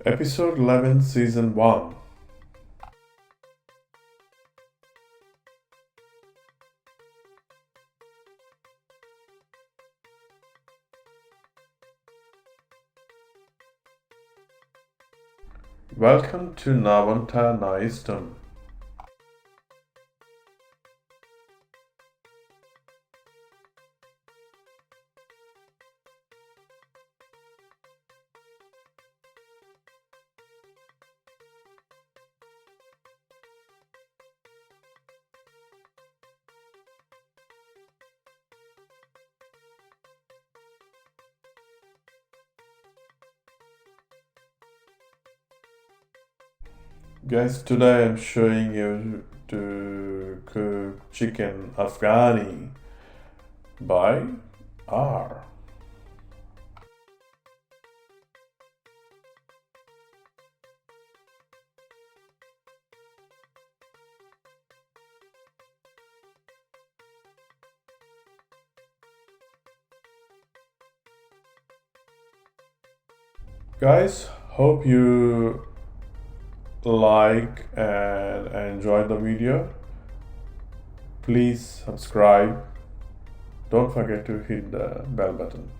Episode 11, Season 1. Welcome to NAA-VANTA-NAA-ISHTAM. Guys, today I'm showing you to cook Chicken Afghani by R. Guys, hope you like and enjoy the video. Please subscribe. Don't forget to hit the bell button.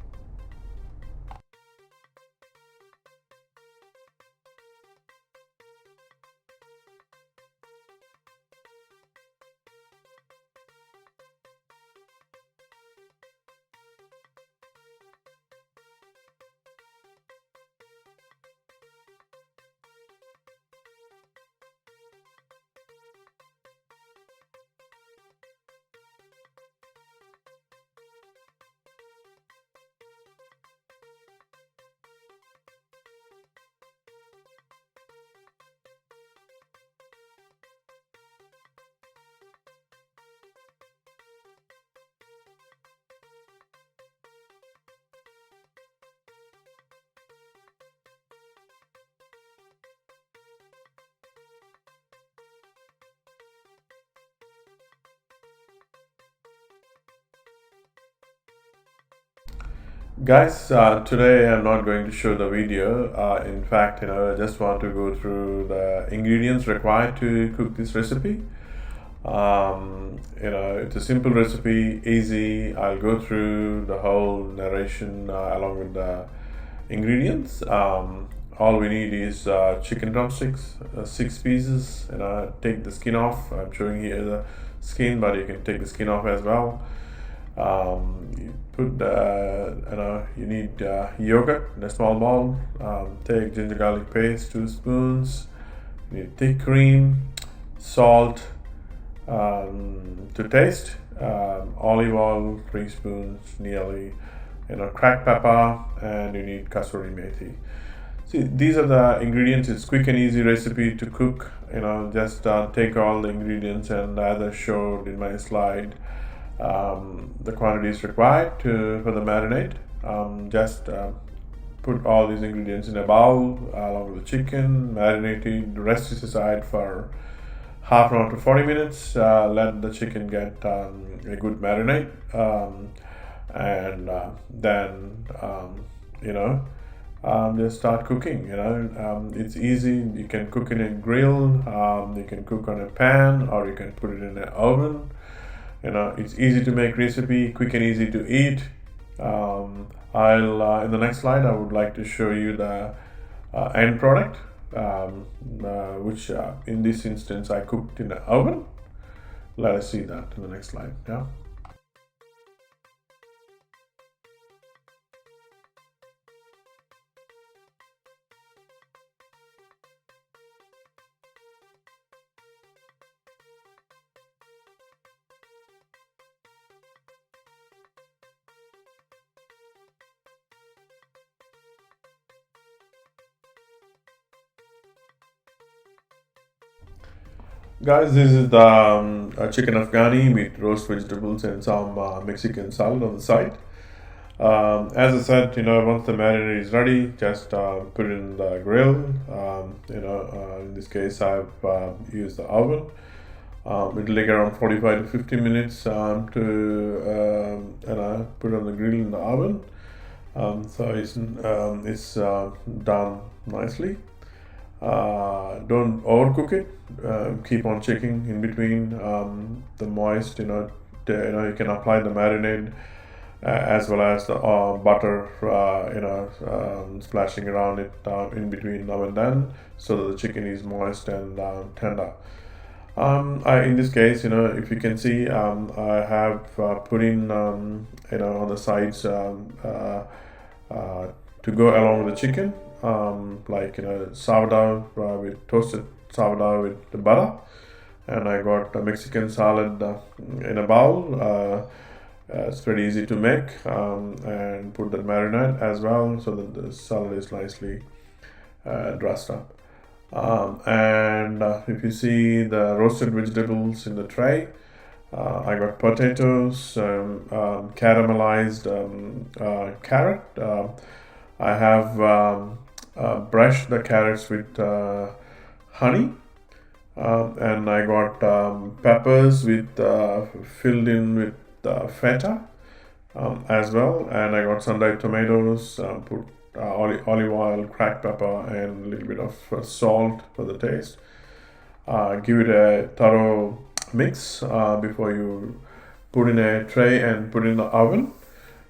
Guys, today I'm not going to show the video. In fact, I just want to go through the ingredients required to cook this recipe. It's a simple recipe, easy. I'll go through the whole narration along with the ingredients. All we need is chicken drumsticks, 6 pieces. Take the skin off. I'm showing here the skin, but you can take the skin off as well. You put you need yogurt in a small bowl. Take ginger garlic paste, 2 spoons. You need thick cream, salt to taste, olive oil, 3 spoons nearly, cracked pepper, and you need kasuri methi. See, these are the ingredients. It's quick and easy recipe to cook. Just take all the ingredients and as I showed in my slide, the quantities required for the marinade. Just put all these ingredients in a bowl along with the chicken, marinate it. The rest is aside for half an hour to 40 minutes. Let the chicken get a good marinade, and then just start cooking. It's easy. You can cook in a grill, you can cook on a pan, or you can put it in an oven. It's easy to make recipe, quick and easy to eat. I'll in the next slide I would like to show you the end product, which in this instance I cooked in the oven. Let us see that in the next slide. Yeah. Guys, this is the chicken Afghani with roast vegetables and some Mexican salad on the side. As I said, once the marinade is ready, just put it in the grill. In this case, I've used the oven. It will take around 45 to 50 minutes to put on the grill in the oven. So it's done nicely. Don't overcook it. Keep on checking in between the moist. You can apply the marinade as well as the butter. Splashing around it in between now and then, so that the chicken is moist and tender. In this case, if you can see, I have put in, on the sides, to go along with the chicken, like sourdough with toasted sourdough with the butter, and I got a Mexican salad in a bowl. It's pretty easy to make, and put the marinade as well, so that the salad is nicely dressed up. And if you see the roasted vegetables in the tray, I got potatoes, caramelized carrot. I have brushed the carrots with honey, and I got peppers with filled in with feta as well, and I got sun-dried tomatoes, put olive oil, cracked pepper, and a little bit of salt for the taste. Give it a thorough mix before you put in a tray and put in the oven,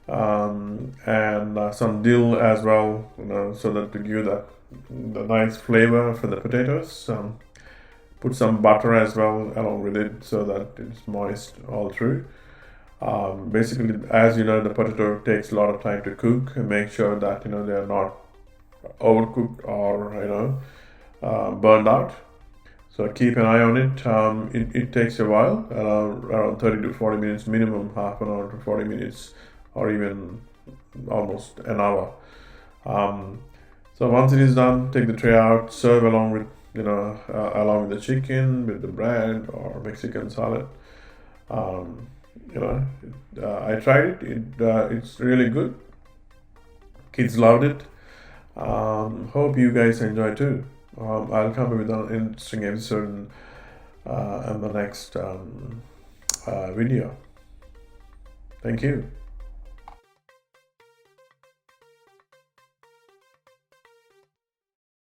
and some dill as well, so that to give the nice flavor for the potatoes. Put some butter as well along with it, so that it's moist all through. Basically, as you know, the potato takes a lot of time to cook. Make sure that they are not overcooked or burned out. So keep an eye on it. It takes a while, around 30 to 40 minutes minimum, half an hour to 40 minutes, or even almost an hour. So once it is done, take the tray out, serve along with along with the chicken, with the bread or Mexican salad. I tried it. It's really good. Kids loved it. Hope you guys enjoy too. I'll come up with an interesting episode in the next video. Thank you.